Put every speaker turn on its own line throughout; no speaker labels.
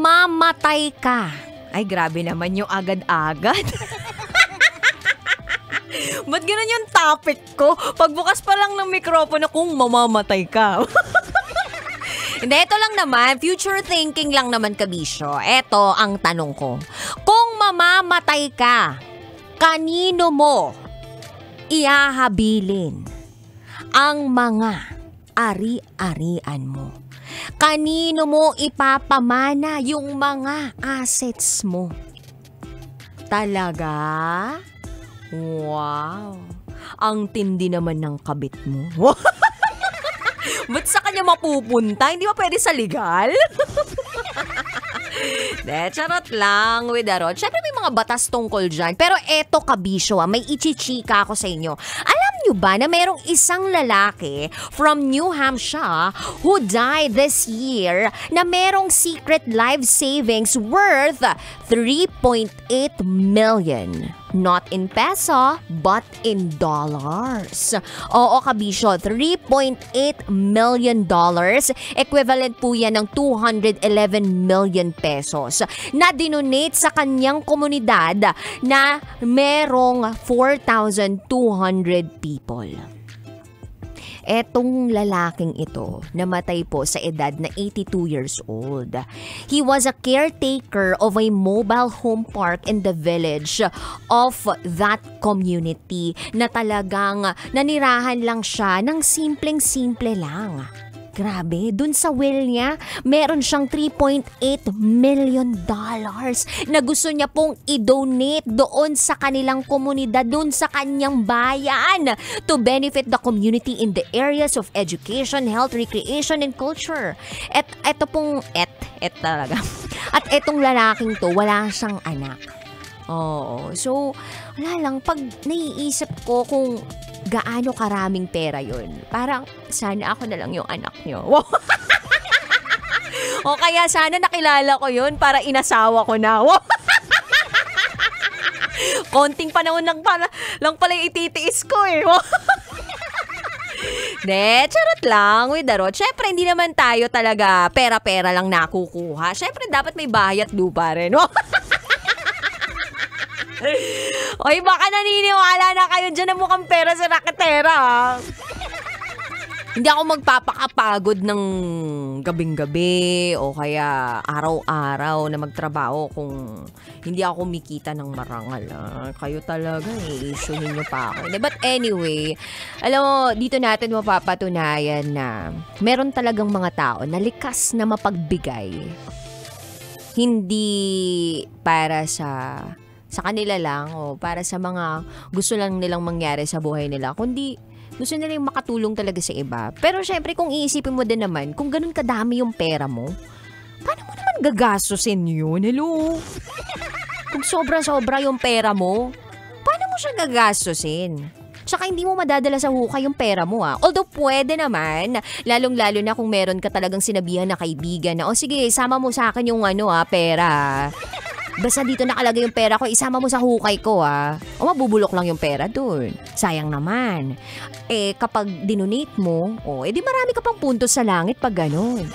mamamatay ka. Ay, grabe naman yung agad-agad. Ba't ganun yung topic ko? Pagbukas pa lang ng mikropono kung mamamatay ka. Hindi, ito lang naman. Future thinking lang naman, kabisyo. Ito ang tanong ko. Kung mamamatay ka, kanino mo ihahabilin ang mga ari-arian mo? Kanino mo ipapamana yung mga assets mo? Talaga? Wow. Ang tindi naman ng kabit mo. Ba't sa kanya mapupunta? Hindi ba pwede sa legal? De, charot lang with the rod. Siyempre may mga batas tungkol dyan. Pero eto, kabisyo, may ichichika ako sa inyo. Alam nyo ba na merong isang lalaki from New Hampshire who died this year na merong secret life savings worth 3.8 million. Not in peso, but in dollars. Oo, kabisyo, $3.8 million. Equivalent po yan ng 211 million pesos na dinonate sa kanyang komunidad na merong 4,200 people. Etong lalaking ito, namatay po sa edad na 82 years old. He was a caretaker of a mobile home park in the village of that community na talagang nanirahan lang siya ng simpleng-simple lang. Grabe, dun sa will niya, meron siyang $3.8 million na gusto niya pong i-donate doon sa kanilang komunidad, doon sa kanyang bayan to benefit the community in the areas of education, health, recreation, and culture. Eto pong talaga. At etong lalaking to, wala siyang anak. Oo, so wala lang, pag naiisip ko kung gaano karaming pera yun, parang sana ako na lang yung anak nyo. O kaya sana nakilala ko yun para inasawa ko na. Konting panahon lang pala yung ititiis ko eh. De, charot lang with the rod. Syempre, hindi naman tayo talaga pera-pera lang nakukuha. Syempre, dapat may bahay at lupa rin. Oy, baka naniniwala na kayo dyan na mukhang pera sa raketera. Hindi ako magpapakapagod ng gabing-gabi o kaya araw-araw na magtrabaho kung hindi ako kumikita ng marangal. Kayo talaga, i-issuehin nyo pa ako. But anyway, alam mo, dito natin mapapatunayan na meron talagang mga tao na likas na mapagbigay. Hindi para sa kanila lang o para sa mga gusto lang nilang mangyari sa buhay nila, kundi gusto nilang makatulong talaga sa iba. Pero syempre kung iisipin mo din naman, kung ganun kadami yung pera mo, paano mo naman gagastusin yun? Hello? Kung sobra-sobra yung pera mo, paano mo siya gagastusin? Tsaka hindi mo madadala sa hukay yung pera mo Although pwede naman, lalong-lalo na kung meron ka talagang sinabihan na kaibigan na, o sige, sama mo sa akin yung pera. Basta dito nakalagay yung pera ko, isama mo sa hukay ko O mabubulok lang yung pera dun. Sayang naman. Kapag dinonate mo, di marami ka pang puntos sa langit pag ganun.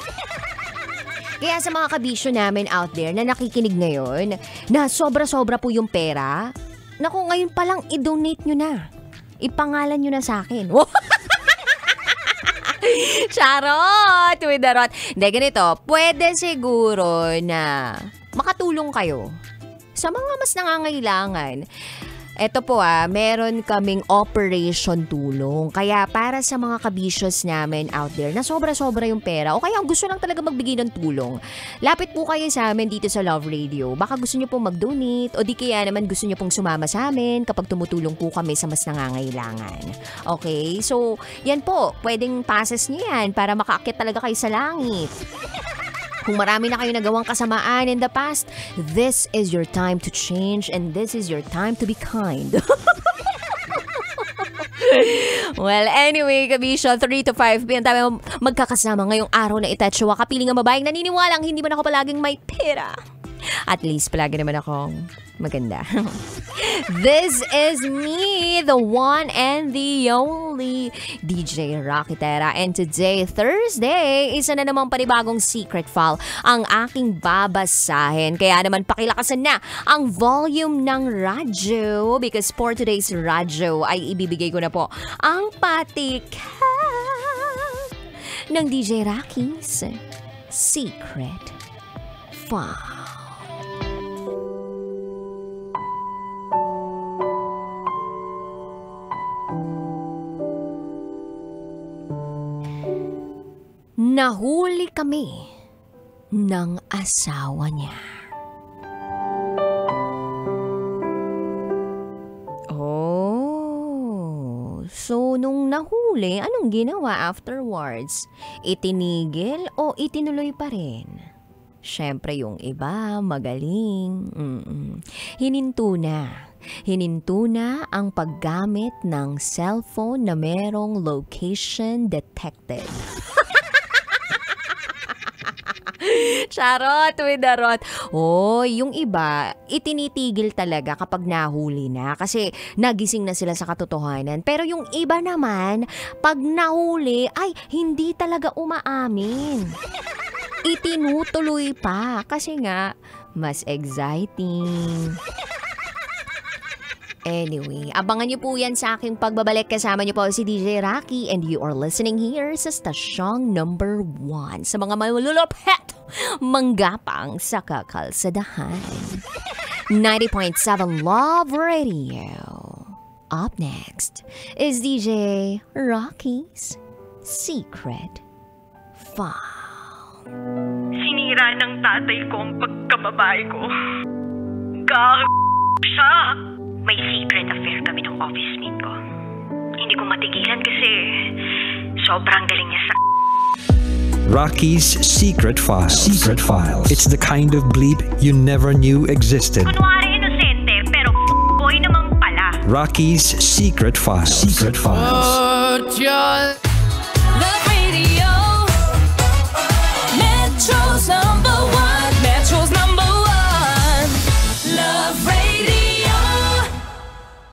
Kaya sa mga kabisyo namin out there na nakikinig ngayon, na sobra-sobra po yung pera, naku, ngayon palang i-donate nyo na. Ipangalan nyo na sa akin. Charot! With the rot. Hindi, ganito. Pwede siguro na makatulong kayo sa mga mas nangangailangan. Eto po meron kaming operation tulong. Kaya para sa mga kabisyos namin out there na sobra-sobra yung pera o kaya gusto lang talaga magbigay ng tulong, lapit po kayo sa amin dito sa Love Radio. Baka gusto nyo pong mag-donate o di kaya naman gusto nyo pong sumama sa amin kapag tumutulong po kami sa mas nangangailangan. Okay? So, yan po. Pwedeng passes nyo yan para makaakyat talaga kayo sa langit. Kung marami na kayo nagawang kasamaan in the past, this is your time to change and this is your time to be kind. Well, anyway, kabisyo, 3 to 5 p.m. tayo magkakasama ngayong araw na itatswa. Kapiling ang babaeng naniniwalang hindi man ako palaging may pera. At least palagi naman akong maganda. This is me, the one and the only DJ Rocky Tera. And today, Thursday, isa na namang panibagong secret file ang aking babasahin. Kaya naman pakilakasan na ang volume ng radyo because for today's radyo ay ibibigay ko na po ang patikan ng DJ Rocky's Secret File. Nahuli kami ng asawa niya. Oh, so nung nahuli, anong ginawa afterwards? Itinigil o itinuloy pa rin? Siyempre yung iba, magaling. Hininto na ang paggamit ng cellphone na merong location detected. Charot with the rot. Oh, yung iba, itinitigil talaga kapag nahuli na kasi nagising na sila sa katotohanan. Pero yung iba naman, pag nahuli, ay hindi talaga umaamin. Itinutuloy pa kasi nga, mas exciting. Anyway, abangan niyo po yan sa aking pagbabalik. Kasama niyo po si DJ Rocky and you are listening here sa stasyong number 1 sa mga malulupet, manggapang sa kakalsadahan. 90.7 Love Radio. Up next is DJ Rocky's Secret File.
Sinira ng tatay ko ang pagkababae ko. Siya. May secret affair kami ng office mate ko. Hindi ko matigilan kasi sobrang galing niya sa...
Rocky's Secret Files. Secret Files. It's the kind of bleep you never knew existed.
Kunwari inosente, pero boy naman pala.
Rocky's Secret Files. Secret Files.